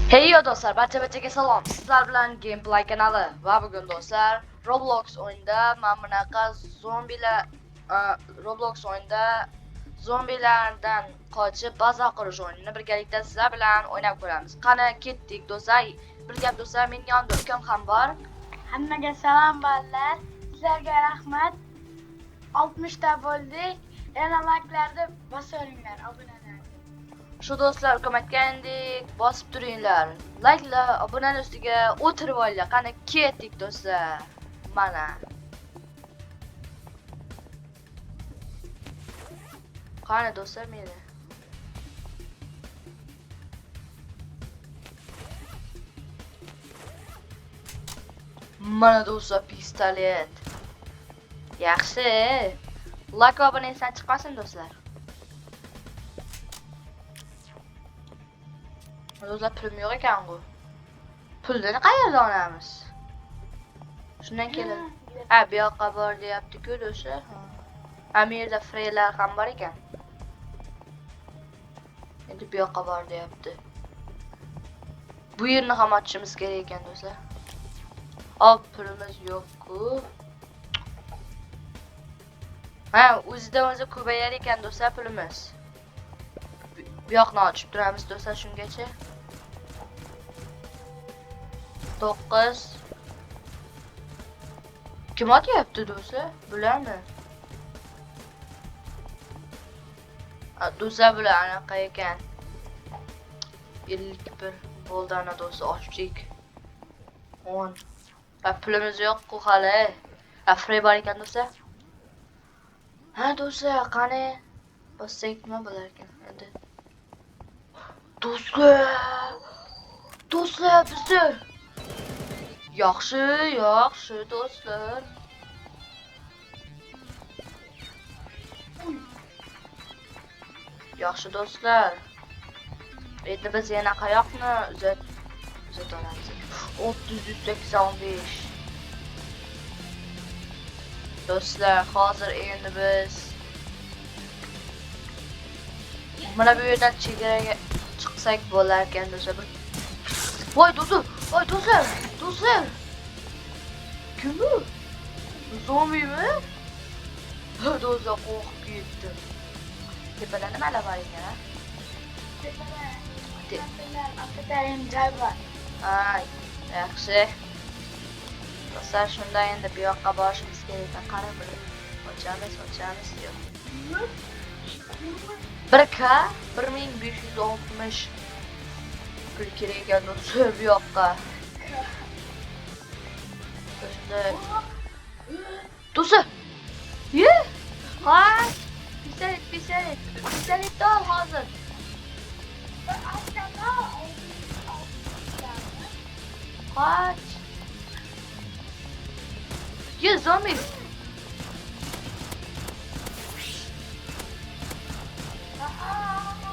Hey yo do'stlar, barchaga salom. Sizlar bilan Gameplay kanali va bugun do'stlar Roblox o'yinida men bunaqa zombilardan qochib baza qurish o'yinini birgalikda sizlar bilan o'ynab ko'ramiz. Qani ketdik do'stlar. Bir gap do'stlar, mening yonimda ukam ham bor. Hammaga salom bolalar. Sizlarga rahmat. 60 ta bo'ldik. Yana like'larni bosaveringlar, obunalarni. Shu do'stlar ukam aytgandek, bosib turinglar. Like'lar, obunaning ustiga o'tirib olinglar. Qani ketdik do'stlar. Mana. Qani do'stlar meni. Mana do'stlar pistolet. Yaxshi. Like va abonasidan chiqmasin do'stlar. Do'stlar pulim yo'q ekan bu. Pulni qayerdan olamiz? Shundan kelib. Ha, bu yoqqa bor deyapti-ku do'stlar. Ha, bu yerda freylar ham bor ekan. Endi bu yoqqa bor deyapti. Bu yerni ham ochishimiz kerak ekan do'stlar. Hop, pulimiz yo'q-ku. Ha, o'zidan o'zi ko'payar ekan do'stlar pulimiz. Bu yoqni ochib turamiz do'stlar shungacha. 9. Kim otyapti do'stlar? Bularmi? Do'stlar bular anaqa ekan. 51 bo'ldi ana do'stlar ochdik. 10. Pulimiz yo'q-ku hali. Free bor ekan do'stlar. Ha do'stlar, qani bossak nima bo'lar ekan endi? Do'stlar bizni. Yaxshi do'stlar. Yaxshi do'stlar. Endi biz yana qayoqni uzatamiz? 385. Do'stlar, hozir endi biz mana bu yerdan chegaraga chiqsak bo'lar ekan do'stlar. Voy do'stlar. Kim bu? Zombimi? Do'stlar qo'rqib ketdim. Tepada nimalar bor ekan? Aftarin joy bor. Ay, yaxshi. Do'stlar, shunda endi bu yoqqa borishimiz kerak ekan. Qara bir ochamiz yo'q. 1K 1560 pul kerak ekan do'stlar bu yoqqa. Do'stlar. Ye! Ha! Pistolet ol hozir. Kaç. Ye zombi.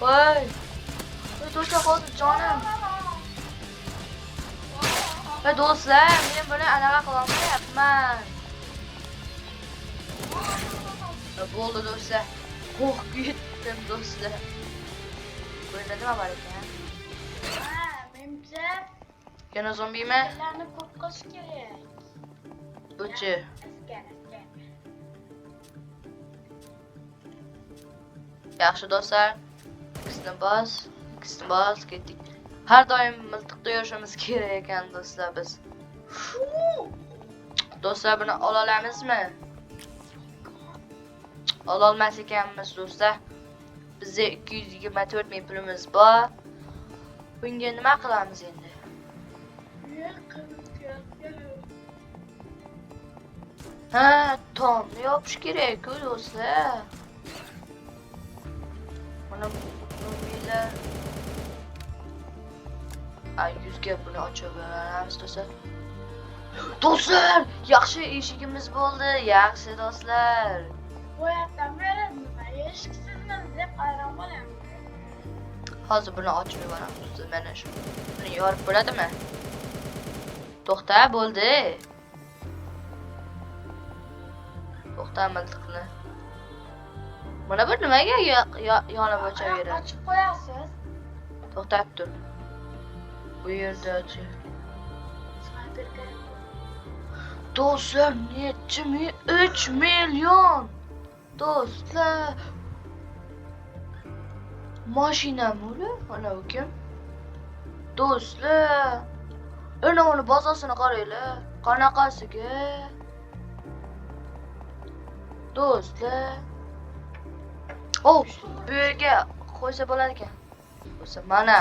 Vay. Do'stlar hozir jonim. Ve do'stlar, men buni anaqa qilolmayapman. Bo'ldi do'stlar. Qo'rqib ketdim do'stlar. Bunda nima bor ekan? Ha, menimcha Yana zombimi? ularni ko'p qilish kerak. Buchi. Yaxshi do'stlar. Ikkisini bos, ketdik. Har doim miltiqda yurishimiz kerak ekan do'stlar biz. Do'stlar, buni ola olamizmi? Ola olmas ekanmiz do'stlar. Bizda 224 ming pulimiz bor. Bunga nima qilamiz endi? Ha, tomni yopish kerak-ku do'stlar. Mana zombiylar. Ay, yuzga buni ochaveramiz do'stlar. Do'stlar, yaxshi eshigimiz bo'ldi. Yaxshi do'stlar. Bu yerdan beri nima eshiksinmi deb hayron bo'laman. Hozir buni ochib yuboramiz do'stlar. Mana shu. Buni yorib bo'ladimi? To'xta, bo'ldi. To'xta miltiqni. Mana bu nimaga yonib o'chaveradi? Ochib qo'yasiz. To'xtab tur. Bu yerda-chi. Sniper kerak. Do'stlar, necha 3 million. Do'stlar. Mashinami ular? Mana bu kim? Do'stlar. Ana uni bazasini qaranglar. Qanaqasiga? Do'stlar. Oh, bu yerga qo'ysa bo'lar ekan. Bo'lsa mana.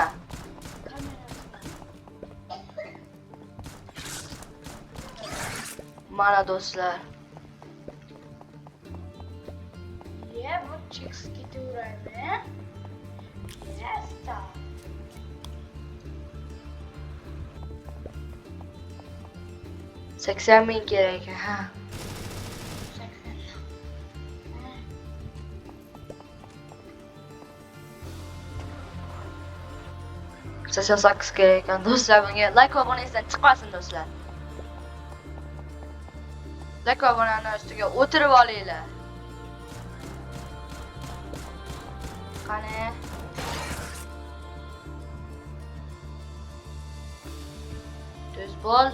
Mana do'stlar. Ya bu chicks ketaveradi. Yes, sir. 80,000 kerak ekan. Ha. 88 kerak ekan do'stlar. Bunga like va abonangizdan chiqmasin do'stlar. Like va abonani ustiga o'tirib olinglar. Qani? Do'st bo'l.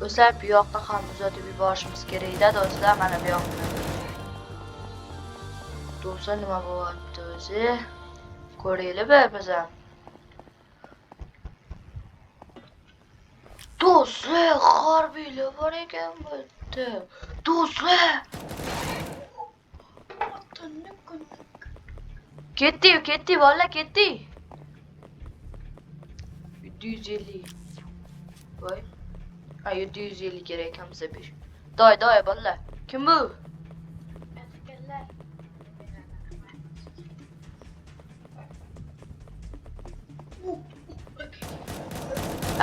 Do'stlar, bu yoqni ham uzatib yuborishimiz kerak-da do'stlar, mana bu yoqni. Do'stlar, nima bo'lyapti o'zi? Ko'raylik biz ham. Do'stlar, harbiylar bor ekan bu yerda. Do'stlar! Ketdi, bolalar, ketdi. 750. Voy. Ha, 750 kerak ekan bizga bir. Doy, bolalar. Kim bu? Askarlar.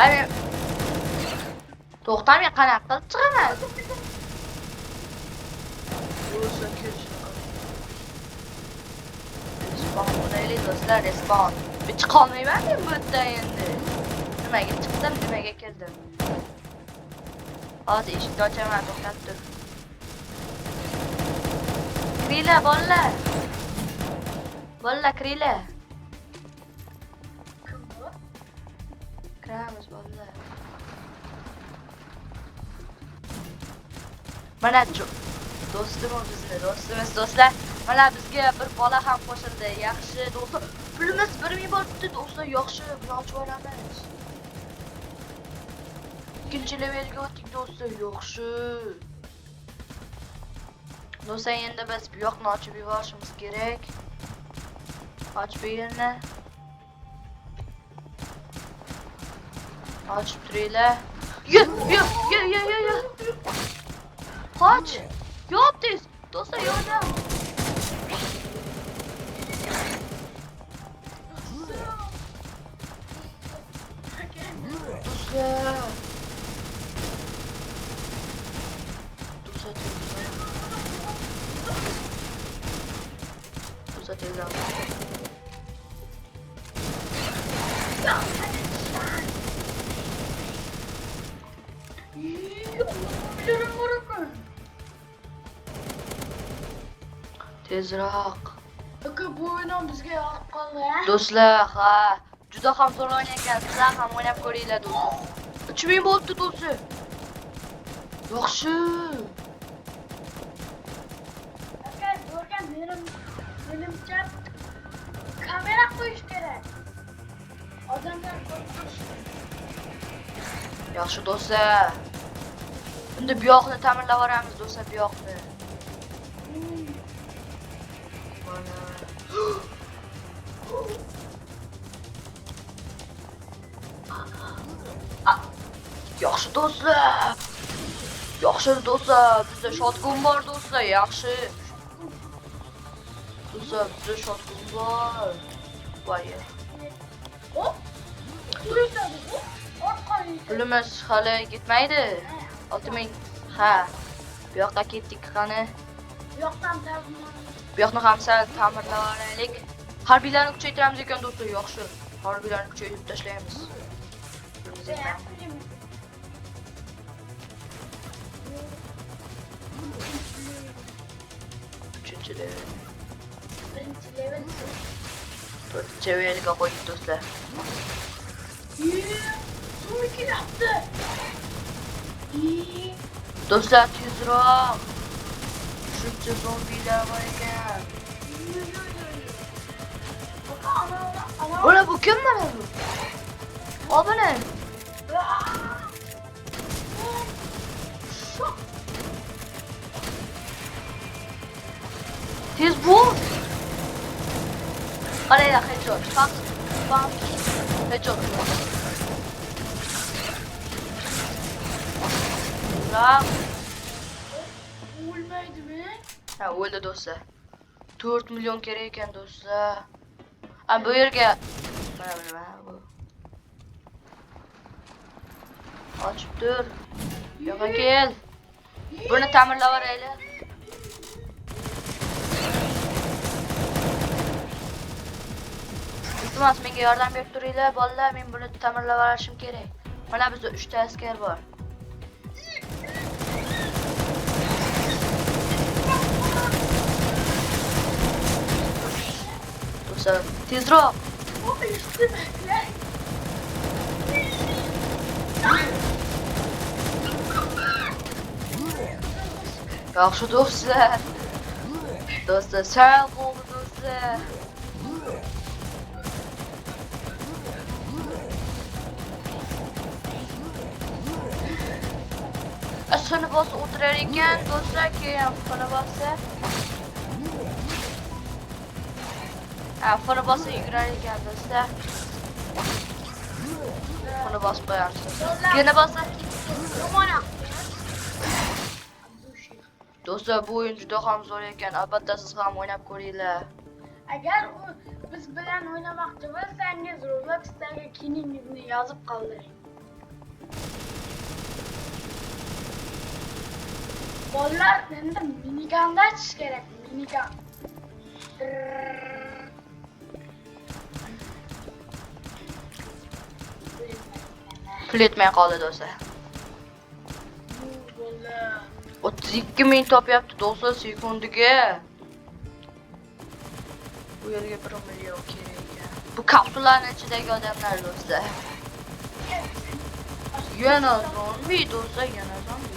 Ana. To'xtamay qanaqa qilib chiqaman? Do'stlar, kelishib. Respawn bo'laylik do'stlar, respawn. Bir chiqolmayman men bu yerdan endi. Nimaga chiqdim, nimaga keldim? Hozir eshikni ochaman, to'xtab tur. Kiringlar bolalar. Bolalar, kiringlar. Kim bu? Kiramiz bolalar. Mana do'stim bizni, do'stimiz do'stlar. Mana bizga bir bola ham qo'shildi. Yaxshi do'stlar. Pulimiz 1000 bo'libdi do'stlar. Yaxshi, bilan chiqaramiz. Ikkinchi levelga o'tdik do'stlar. Yaxshi. Do'stlar, endi biz bu yoqni ochib yuborishimiz kerak. Och bu yerni. Ochib turinglar. Yo. Qoch. Yopdingiz. Do'stlar, yordam. Do'stlar. Do'stlar. Tezroq. Aka bu o'yin bizga yoqib qoldi. Do'stlar, ha, juda ham zo'r o'ynayapsiz. Sizlar ham o'ynab ko'ringlar do'stlar. 3000 bo'libdi do'stlar. Yaxshi. Aka ko'rgan menimcha kamera qo'yish kerak. Odamlar qo'rqish. Yaxshi do'stlar. Endi bu yoqni ta'mirlab yuboramiz do'stlar, bu yoqni. Mana. Yaxshi do'stlar. Bizda shotgun bor do'stlar, yaxshi. Do'stlar, bizda shotgun bor. Voy. Hop. Turishadi bu. Orqaga. Pulimiz hali ketmaydi. 6000. Ha. Bu yoqqa ketdik qani. Bu yoqdan ta'mirlaymiz. Bu yoqni ham sal ta'mirlab olaylik. Harbiylarni kuchaytiramiz ekan do'stlar, yaxshi. Harbiylarni kuchaytirib tashlaymiz. Birinchi level. Birinchi level. 4-levelga qo'ydik do'stlar. Zombie yaptı. Do'stlar tezroq. Shuncha zombilar bor ekan. Ola bu kim mana bu? Obuna. Tez bu. Qaranglar, headshot. Bam. Headshot. Bravo. Ölmeydi mi? Ha, o'ldi do'stlar. 4 million kerak ekan do'stlar. Ha, bu yerga mana bu. Ochib tur. Yo'qa kel. Buni ta'mirlab oraylik. Iltimos, menga yordam berib turinglar, bolalar. Men buni ta'mirlab olishim kerak. Mana bizda 3 ta askar bor. Do'stlar, tezroq. Yaxshi do'stlar. Do'stlar, sal qoldi do'stlar. Asını bosib o'tirar ekan do'stlar, keyin fona bossa. Ha, fona bosib yugurar ekan do'stlar. Fona bosib qo'yamiz. Yana bossa. Do'stlar, bu o'yin juda ham zo'r ekan. Albatta siz ham o'ynab ko'ringlar. Agar biz bilan o'ynamoqchi bo'lsangiz, Robloxdagi kiningizni yozib qoldiring. Bolalar endi miniganda achish kerak, minigan. Pul yetmay qoldi do'stlar. 32 ming topyapti do'stlar sekundiga. Bu yerga 1 million kerak ekan. Bu kapsulaning ichidagi odamlar do'stlar. Yana zombi do'stlar, yana zombi.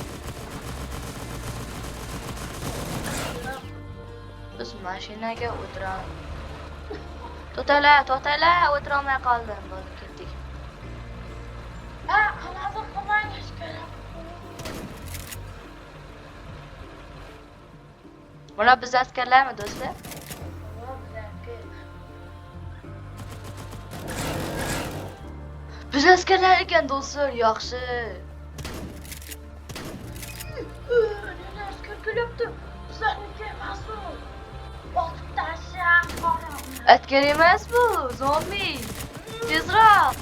Biz mashinaga o'tiramiz. To'xtanglar, o'tira olmay qoldim. Bo'ldi, ketdik. Qanaqa qilmaymiz kerak. Bular biz askarlarmi do'stlar? Biz askarlar ekan do'stlar, yaxshi. Nene asker kelyapti. Bizlarniki emas u. Otib tashlab qo'yamiz. Askar emas bu, zombi. Tezroq.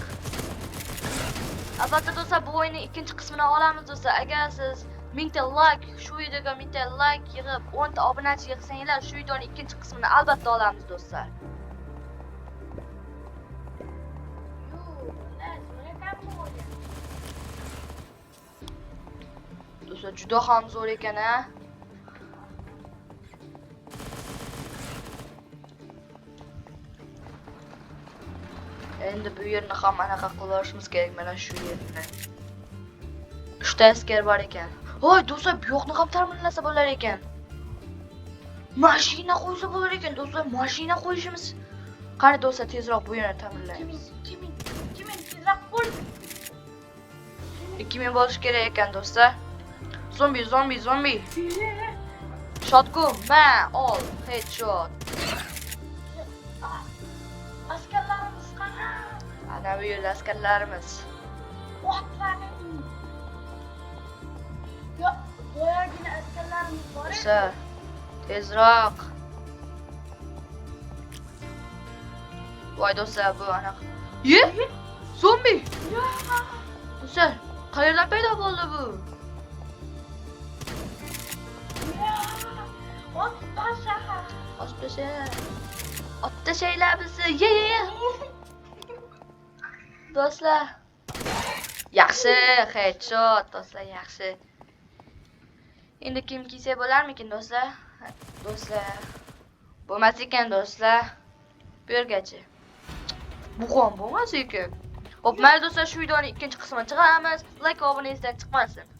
Albatta do'stlar, bu o'yinning ikkinchi qismini olamiz do'stlar. Agar siz 1000 ta like, shu videoga 1000 ta like yig'ib, 10 ta obunachi yig'sanglar, shu videoning ikkinchi qismini albatta olamiz do'stlar. Do'stlar, juda ham zo'r ekan-a. Endi bu yerni ham anaqa qilib olishimiz kerak, mana shu yerni. 3 ta askar bor ekan. Voy do'stlar, bu yoqni ham ta'mirlasa bo'lar ekan. Mashina qo'ysa bo'lar ekan do'stlar, mashina qo'yishimiz. Qani do'stlar, tezroq bu yerni ta'mirlaymiz. Kimin tezroq bo'l. 2000 bo'lish kerak ekan do'stlar. Zombi. Shotgun, ol, headshot. Askarlarimiz qana? Ana bu yerda askarlarimiz. Otlaring. Yo, boyagina askarlarimiz bor. Do'stlar, tezroq. Voy do'stlar, bu anaqa. Zombi. Do'stlar, qayerdan paydo bo'ldi bu? Otda şeyler bizi. Ye. Do'stlar. Yaxshi, headshot do'stlar, yaxshi. Endi kim kiysa bo'larmikin do'stlar? Do'stlar. Bo'lmas ekan do'stlar. Bu yergacha. Buxom bo'lmas ekan. Xo'p, mayli do'stlar, shu videoning ikkinchi qismini chiqaramiz. Like va obuna esdan chiqmasin.